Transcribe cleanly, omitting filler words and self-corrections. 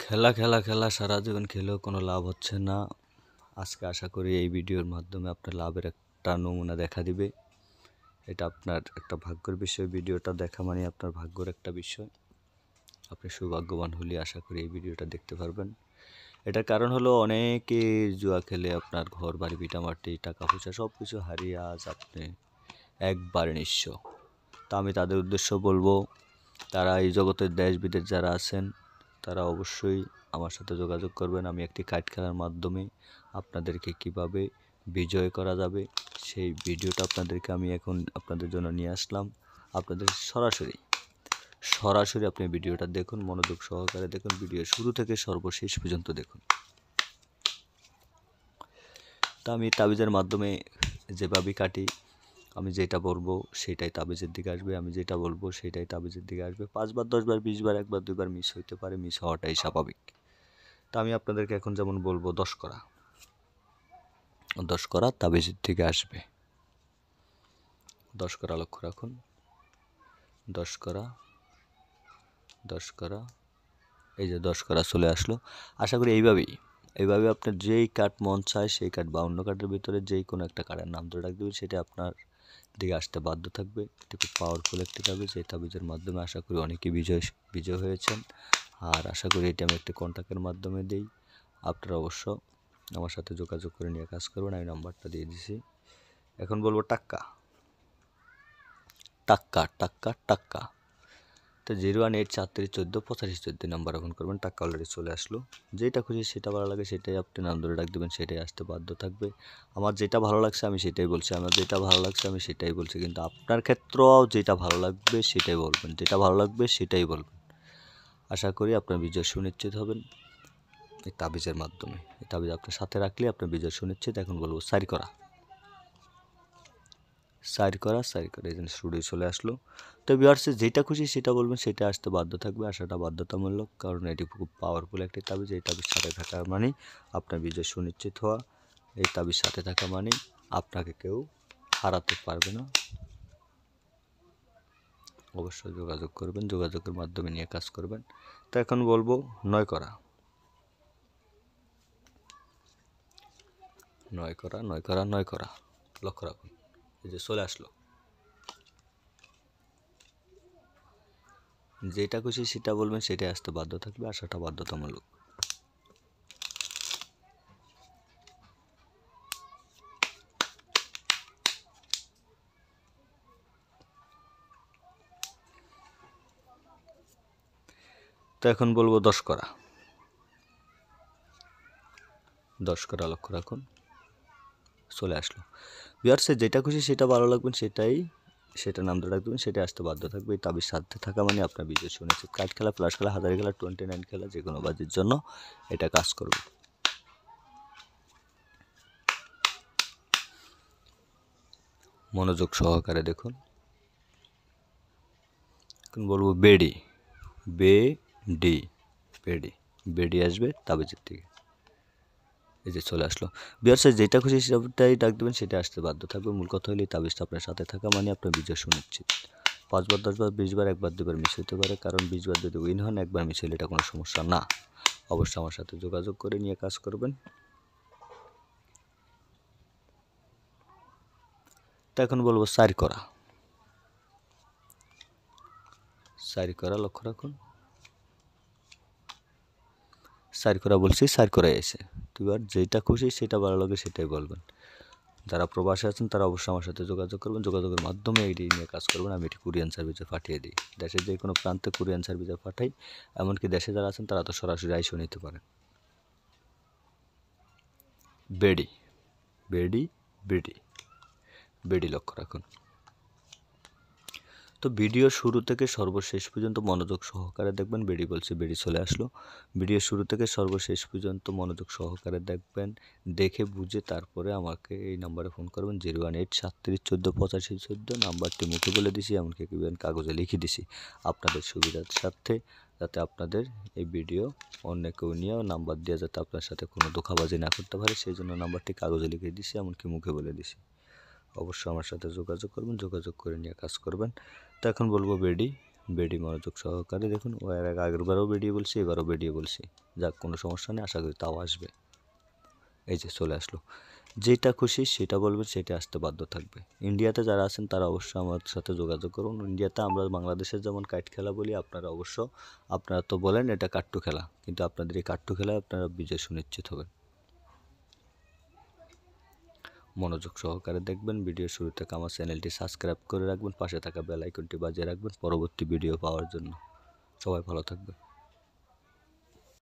খেলা খেলা খেলা সারা জীবন খেলেও কোনো লাভ হচ্ছে না। আজকে আশা করি এই ভিডিওর মাধ্যমে আপনার লাভের একটা নমুনা দেখা দিবে। এটা আপনার একটা ভাগ্যের বিষয়। ভিডিওটা দেখা মানে আপনার ভাগ্যের একটা বিষয়। আপনি সৌভাগ্যবান হলে আশা করি এই ভিডিওটা দেখতে পারবেন। এটার কারণ হলো অনেকে জুয়া খেলে আপনার ঘর বাড়ি ভিটামাটি টাকা পয়সা সব কিছু হারিয়ে আজ আপনি একবারে নিঃস্ব। তা আমি তাদের উদ্দেশ্য বলবো, তারা এই জগতের দেশ বিদেশ যারা আছেন তারা অবশ্যই আমার সাথে যোগাযোগ করবেন। আমি একটি কার্ড খেলার মাধ্যমে আপনাদেরকে কিভাবে বিজয় করা যাবে সেই ভিডিওটা আপনাদেরকে আমি এখন আপনাদের জন্য নিয়ে আসলাম। আপনাদের সরাসরি আপনি ভিডিওটা দেখুন, মনোযোগ সহকারে দেখুন, ভিডিও শুরু থেকে সর্বশেষ পর্যন্ত দেখুন। তা আমি তাবিজের মাধ্যমে যেভাবে কাটি, আমি যেটা বলবো সেটাই তাবিজের দিকে আসবে, আমি যেটা বলবো সেটাই তাবিজের দিকে আসবে। 5 বার 10 বার 20 বার 1 বার 2 বার মিস হইতে পারে, মিস হওয়াটাই স্বাভাবিক। তা আমি আপনাদেরকে এখন যেমন বলবো 10 করা তাবিজের দিকে আসবে। 10 করা লক্ষ্য রাখুন, 10 করা এই যে 10 করা চলে আসলো। আশা করি এইভাবে আপনার যেই কার্ড মন চায় সেই কার্ড বা অন্য কার্ডের ভিতরে যেই কোনো একটা কার্ডের নাম ধরে রাখবেন, সেটা আপনার দিকে আসতে বাধ্য থাকবে। এটি খুব পাওয়ারফুল একটি তাবিজ। এই তাবিজের মাধ্যমে আশা করি অনেকেই বিজয় হয়েছেন। আর আশা করি এটি আমি একটি কন্ট্যাক্টের মাধ্যমে দিই। আপনারা অবশ্য আমার সাথে যোগাযোগ করে নিয়ে কাজ করবেন। আমি নাম্বারটা দিয়ে দিছি। এখন বলবো টাক্কা তো 01843148514 নাম্বার ফোন করবেন। টাক্কা অলরেডি চলে আসলো। যেটা খুশি সেটা ভালো লাগে সেটাই আপনি নাম ধরে ডাক দেবেন, সেটাই আসতে বাধ্য থাকবে। আমার যেটা ভালো লাগছে আমি সেটাই বলছি, আমার যেটা ভালো লাগছে আমি সেটাই বলছি, কিন্তু আপনার ক্ষেত্রেও যেটা ভালো লাগবে সেটাই বলবেন, যেটা ভালো লাগবে সেটাই বলবেন। আশা করি আপনার বিজয় সুনিশ্চিত হবেন এই তাবিজের মাধ্যমে। এই তাবিজ আপনার সাথে রাখলে আপনার বিজয় সুনিশ্চিত। এখন বলবো সাইড করা এই জন্য স্টুডিও চলে আসলো। তো ভিউয়ার্স যেটা খুশি সেটা বলবেন, সেটা আসতে বাধ্য থাকবে। আসাটা বাধ্যতামূলক, কারণ এটি খুব পাওয়ারফুল একটি তাবিজ। এই তাবিজ সাথে থাকা মানে আপনার বিজয় সুনিশ্চিত হওয়া। এই তাবিজ সাথে থাকা মানে আপনাকে কেউ হারাতে পারবে না। অবশ্যই যোগাযোগ করবেন, যোগাযোগের মাধ্যমে নিয়ে কাজ করবেন। তো এখন বলবো 9 করা লক্ষ্য রাখুন। এই যে চলে আসলো। যেটা খুশি সেটা বলবেন, সেটাই আসতে বাধ্য থাকবে। আসাটা বাধ্যতামূলক। তো এখন বলবো 10 করা লক্ষ্য রাখুন। চলে আসলো। ভিউয়ার্স যেটা খুশি সেটা ভালো লাগবেন, সেটা নাম ধরে রাখবেন, সেটা আসতে বাধ্য থাকবে। এই তাবিজ সাথে থাকা মানে আপনার বিজয় সুনিশ্চিত। কার্ড খেলা, ফ্লাশ খেলা, হাজারি খেলা, 29 খেলা, যে কোনো বাজির জন্য এটা কাজ করবে। মনোযোগ সহকারে দেখুন। এখন বলবো বেডি আসবে তাবিজের থেকে। এই যে চলে আসলো। ভিউয়ার্স যেটা খুশি সেটাই ডাক দেবেন, সেটা আসতে বাধ্য থাকবে। মূল কথা হলে তাবিজটা আপনার সাথে থাকা মানে আপনার বিজয় সুনিশ্চিত। 5 বার 10 বার 20 বার 1 বার 2 বার মিস হতে পারে, কারণ 20 বার যদি উইন হন, 1 বার মিস হলে এটা কোনো সমস্যা না। অবশ্যই আমার সাথে যোগাযোগ করে নিয়ে কাজ করবেন। তো এখন বলবো সাইড করা লক্ষ্য রাখুন। সাইড করা বলছি, সাইড করে এসে এবার যেটা খুশি সেটা ভালো লাগে সেটাই বলবেন। যারা প্রবাসে আছেন তারা অবশ্যই আমার সাথে যোগাযোগ করবেন, যোগাযোগের মাধ্যমে এটি নিয়ে কাজ করবেন। আমি এটি কুরিয়ান সার্ভিসে পাঠিয়ে দিই, দেশের যে কোনো প্রান্তে কুরিয়ান সার্ভিসে পাঠাই। এমনকি দেশে যারা আছেন তারা তো সরাসরি আইসও নিতে পারেন। বেডি লক্ষ্য রাখুন। তো ভিডিও শুরু থেকে সর্বশেষ পর্যন্ত মনোযোগ সহকারে দেখবেন। বেডি চলে আসলো। ভিডিও শুরু থেকে সর্বশেষ পর্যন্ত মনোযোগ সহকারে দেখবেন, দেখে বুঝে তারপরে আমাকে এই নাম্বারে ফোন করবেন। 01843148514 নাম্বারটি মুখে বলে দিছি, এমনকি কাগজে লিখে দিছি আপনাদের সুবিধার স্বার্থে, যাতে আপনাদের এই ভিডিও অন্য কেউ নিয়েও নাম্বার দিয়ে যাতে আপনার সাথে কোনো ধোঁকাবাজি না করতে পারে, সেই জন্য নাম্বারটি কাগজে লিখে দিছি, এমনকি মুখে বলে দিছি। অবশ্যই আমার সাথে যোগাযোগ করবেন, যোগাযোগ করে নিয়ে কাজ করবেন। তো এখন বলবো বেডি মনোযোগ সহকারে দেখুন। ও এর আগেরবারও ভিডিও বলছি, এবারও ভিডিও বলছি। যাক, কোনো সমস্যা নেই, আশা করি তাও আসবে। এই যে চলে আসলো। যেটা খুশি সেটা বলবেন, সেটা আসতে বাধ্য থাকবে। ইন্ডিয়াতে যারা আছেন তারা অবশ্যই আমার সাথে যোগাযোগ করুন। ইন্ডিয়াতে আমরা বাংলাদেশের যেমন কাইট খেলা বলি, আপনারা তো বলেন এটা কাট্টু খেলা, কিন্তু আপনাদের এই কাট্টু খেলায় আপনারা বিজয় সুনিশ্চিত হবেন। মনোযোগ সহকারে দেখবেন। ভিডিও শুরু থেকে আমার চ্যানেলটি সাবস্ক্রাইব করে রাখবেন, পাশে থাকা বেল আইকনটি বাজিয়ে রাখবেন পরবর্তী ভিডিও পাওয়ার জন্য। সবাই ভালো থাকবেন।